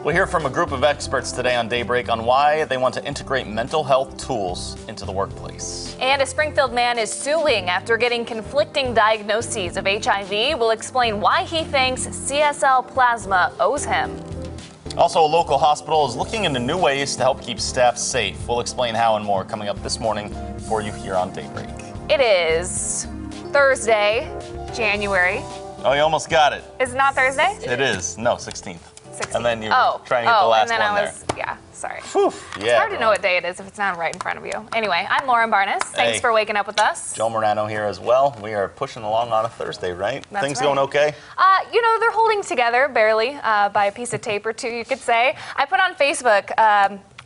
We'll hear from a group of experts today on Daybreak on why they want to integrate mental health tools into the workplace. And a Springfield man is suing after getting conflicting diagnoses of HIV. We'll explain why he thinks CSL Plasma owes him. Also, a local hospital is looking into new ways to help keep staff safe. We'll explain how and more coming up this morning for you here on Daybreak. It is Thursday, January. Oh, you almost got it. Is it not Thursday? It is. No, 16th. 16th. And then you're trying to get the last one there. Yeah, sorry. Whew, It's hard to know what day it is if it's not right in front of you. Anyway, I'm Lauren Barnes. Thanks for waking up with us. Joe Morano here as well. We are pushing along on a Thursday, right? That's Things right. going okay? You know, they're holding together, barely, by a piece of tape or two, you could say. I put on Facebook,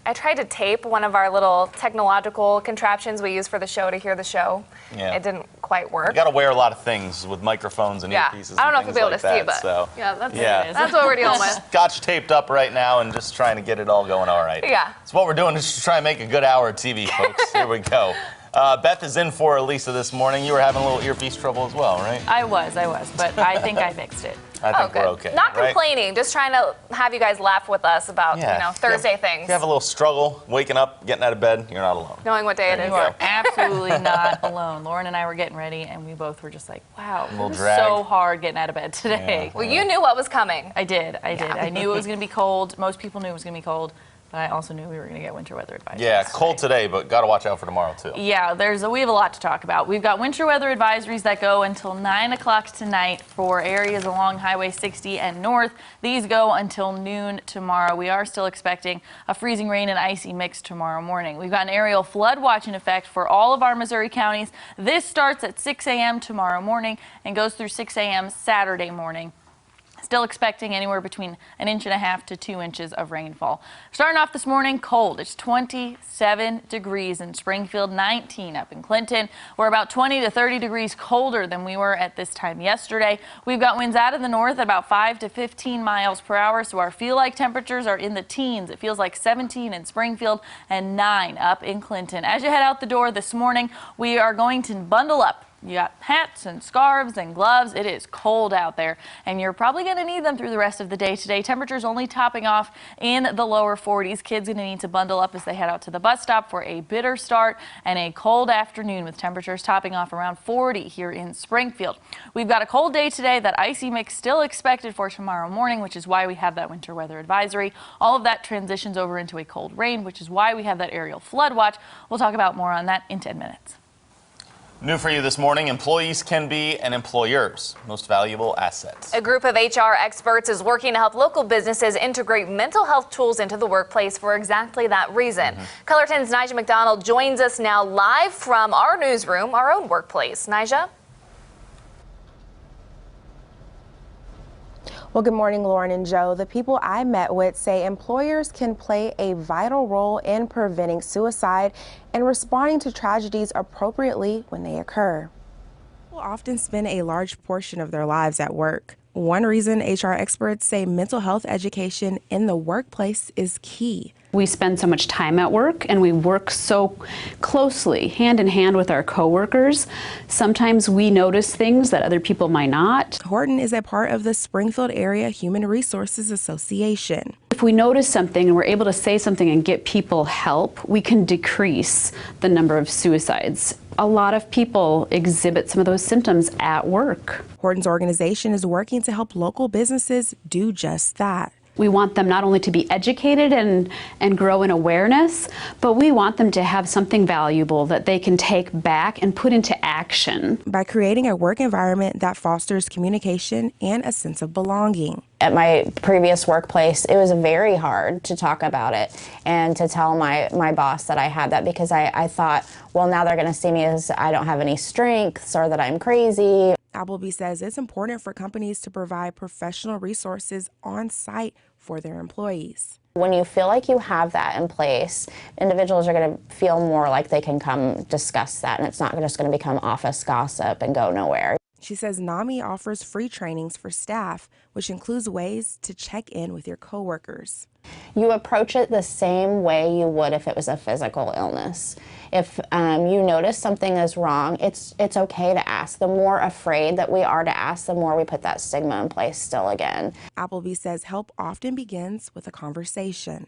I tried to tape one of our little technological contraptions we use for the show to hear the show. Yeah. It didn't quite work. You got to wear a lot of things with microphones and earpieces. I don't know if and you'll be things able like to see, that, but so. yeah, that's what we're dealing with. Scotch taped up right now and just trying to get it all going all right. Yeah. So what we're doing is just trying to make a good hour of TV, folks. Here we go. Beth is in for Elisa this morning. You were having a little earpiece trouble as well, right? I was, but I think I fixed it. I think good. we're okay. Not right? complaining, just trying to have you guys laugh with us about, Thursday things. If you have a little struggle waking up, getting out of bed, you're not alone. Knowing what day it is. You are absolutely not alone. Lauren and I were getting ready, and we both were just like, wow, it was so hard getting out of bed today. Yeah. Well, you knew what was coming. I did. I knew it was going to be cold. Most people knew it was going to be cold. But I also knew we were going to get winter weather advisories. Yeah, cold today, but got to watch out for tomorrow, too. Yeah, we have a lot to talk about. We've got winter weather advisories that go until 9 o'clock tonight for areas along Highway 60 and north. These go until noon tomorrow. We are still expecting a freezing rain and icy mix tomorrow morning. We've got an aerial flood watch in effect for all of our Missouri counties. This starts at 6 a.m. tomorrow morning and goes through 6 a.m. Saturday morning. Still expecting anywhere between 1.5 inches to 2 inches of rainfall. Starting off this morning, cold. It's 27 degrees in Springfield, 19 up in Clinton. We're about 20 to 30 degrees colder than we were at this time yesterday. We've got winds out of the north at about 5 to 15 miles per hour, so our feel-like temperatures are in the teens. It feels like 17 in Springfield and 9 up in Clinton. As you head out the door this morning, we are going to bundle up. You got hats and scarves and gloves. It is cold out there, and you're probably going to need them through the rest of the day today. Temperatures only topping off in the lower 40s. Kids going to need to bundle up as they head out to the bus stop for a bitter start and a cold afternoon with temperatures topping off around 40 here in Springfield. We've got a cold day today. That icy mix still expected for tomorrow morning, which is why we have that winter weather advisory. All of that transitions over into a cold rain, which is why we have that aerial flood watch. We'll talk about more on that in 10 minutes. New for you this morning, employees can be an employer's most valuable asset. A group of HR experts is working to help local businesses integrate mental health tools into the workplace for exactly that reason. Color 10's Nija McDonald joins us now live from our newsroom, our own workplace. Nija? Well, good morning, Lauren and Joe. The people I met with say employers can play a vital role in preventing suicide and responding to tragedies appropriately when they occur. People often spend a large portion of their lives at work. One reason HR experts say mental health education in the workplace is key. We spend so much time at work and we work so closely, hand in hand with our coworkers. Sometimes we notice things that other people might not. Horton is a part of the Springfield Area Human Resources Association. If we notice something and we're able to say something and get people help, we can decrease the number of suicides. A lot of people exhibit some of those symptoms at work. Horton's organization is working to help local businesses do just that. We want them not only to be educated and grow in awareness, but we want them to have something valuable that they can take back and put into action. By creating a work environment that fosters communication and a sense of belonging. At my previous workplace, it was very hard to talk about it and to tell my boss that I had that, because I thought, well, now they're going to see me as I don't have any strengths or that I'm crazy. Appleby says it's important for companies to provide professional resources on site for their employees. When you feel like you have that in place, individuals are going to feel more like they can come discuss that, and it's not just going to become office gossip and go nowhere. She says NAMI offers free trainings for staff, which includes ways to check in with your coworkers. You approach it the same way you would if it was a physical illness. If you notice something is wrong, it's okay to ask. The more afraid that we are to ask, the more we put that stigma in place still again. Appleby says help often begins with a conversation.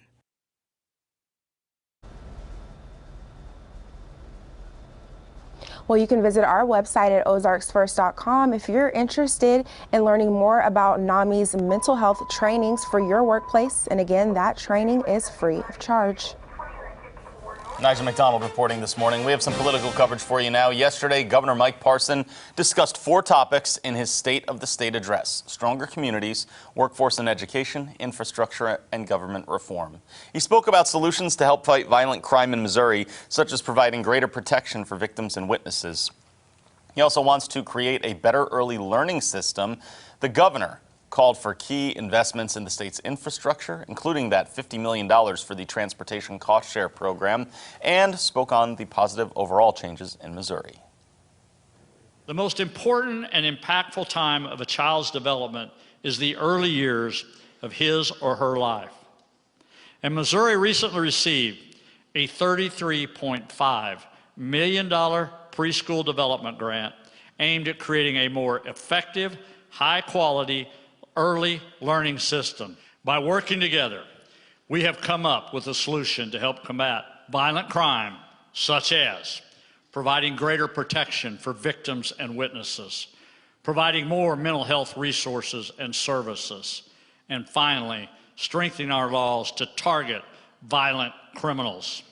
Well, you can visit our website at ozarksfirst.com if you're interested in learning more about NAMI's mental health trainings for your workplace. And again, that training is free of charge. Nigel McDonald reporting this morning. We have some political coverage for you now. Yesterday, Governor Mike Parson discussed 4 topics in his State of the State address: stronger communities, workforce and education, infrastructure, and government reform. He spoke about solutions to help fight violent crime in Missouri, such as providing greater protection for victims and witnesses. He also wants to create a better early learning system. The governor called for key investments in the state's infrastructure, including that $50 million for the Transportation Cost Share program, and spoke on the positive overall changes in Missouri. The most important and impactful time of a child's development is the early years of his or her life. And Missouri recently received a $33.5 million preschool development grant aimed at creating a more effective, high-quality, early learning system. By working together, we have come up with a solution to help combat violent crime, such as providing greater protection for victims and witnesses, providing more mental health resources and services, and finally, strengthening our laws to target violent criminals.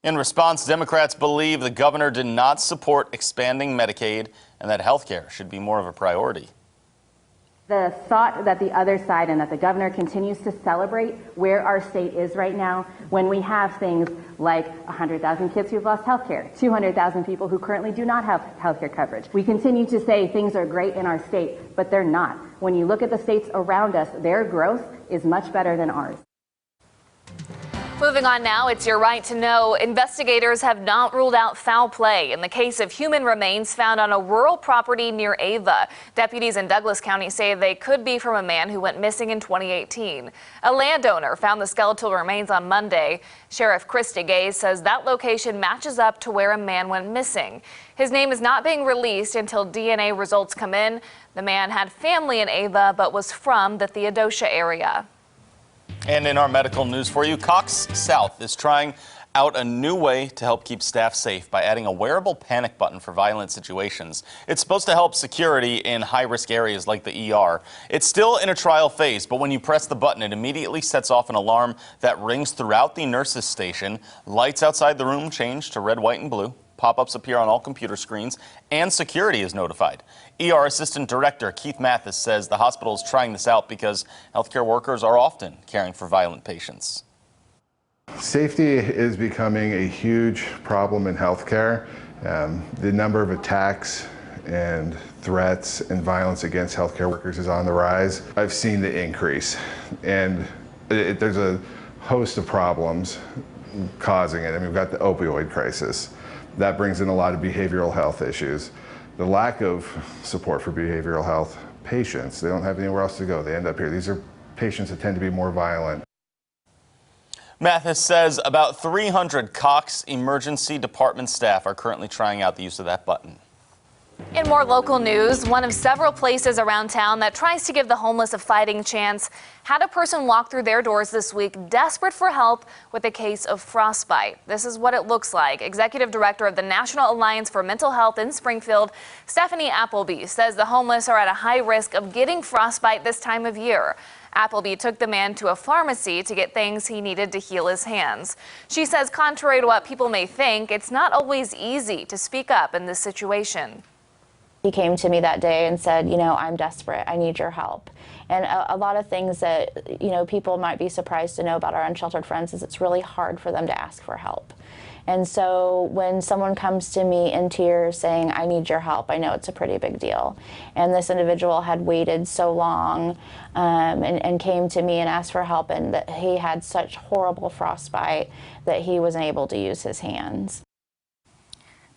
In response, Democrats believe the governor did not support expanding Medicaid and that health care should be more of a priority. The thought that the other side and that the governor continues to celebrate where our state is right now, when we have things like 100,000 kids who've lost health care, 200,000 people who currently do not have health care coverage. We continue to say things are great in our state, but they're not. When you look at the states around us, their growth is much better than ours. Moving on now, it's your right to know. Investigators have not ruled out foul play in the case of human remains found on a rural property near Ava. Deputies in Douglas County say they could be from a man who went missing in 2018. A landowner found the skeletal remains on Monday. Sheriff Krista Gaze says that location matches up to where a man went missing. His name is not being released until DNA results come in. The man had family in Ava but was from the Theodosia area. And in our medical news for you, Cox South is trying out a new way to help keep staff safe by adding a wearable panic button for violent situations. It's supposed to help security in high-risk areas like the ER. It's still in a trial phase, but when you press the button, it immediately sets off an alarm that rings throughout the nurses' station. Lights outside the room change to red, white, and blue. Pop-ups appear on all computer screens, and security is notified. ER Assistant Director Keith Mathis says the hospital is trying this out because healthcare workers are often caring for violent patients. Safety is becoming a huge problem in healthcare. The number of attacks and threats and violence against healthcare workers is on the rise. I've seen the increase, and there's a host of problems causing it. I mean, we've got the opioid crisis. That brings in a lot of behavioral health issues. The lack of support for behavioral health patients, they don't have anywhere else to go. They end up here. These are patients that tend to be more violent. Mathis says about 300 Cox Emergency Department staff are currently trying out the use of that button. In more local news, one of several places around town that tries to give the homeless a fighting chance had a person walk through their doors this week desperate for help with a case of frostbite. This is what it looks like. Executive Director of the National Alliance for Mental Health in Springfield, Stephanie Appleby, says the homeless are at a high risk of getting frostbite this time of year. Appleby took the man to a pharmacy to get things he needed to heal his hands. She says, contrary to what people may think, it's not always easy to speak up in this situation. He came to me that day and said, you know, I'm desperate, I need your help. And a lot of things that, you know, people might be surprised to know about our unsheltered friends is it's really hard for them to ask for help. And so when someone comes to me in tears saying, I need your help, I know it's a pretty big deal. And this individual had waited so long and came to me and asked for help, and that he had such horrible frostbite that he wasn't able to use his hands.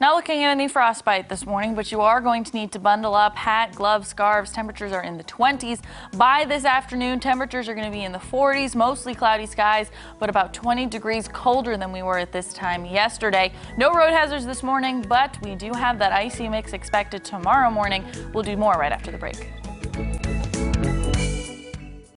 Not looking at any frostbite this morning, but you are going to need to bundle up. Hat, gloves, scarves. Temperatures are in the 20s. By this afternoon, temperatures are going to be in the 40s, mostly cloudy skies, but about 20 degrees colder than we were at this time yesterday. No road hazards this morning, but we do have that icy mix expected tomorrow morning. We'll do more right after the break.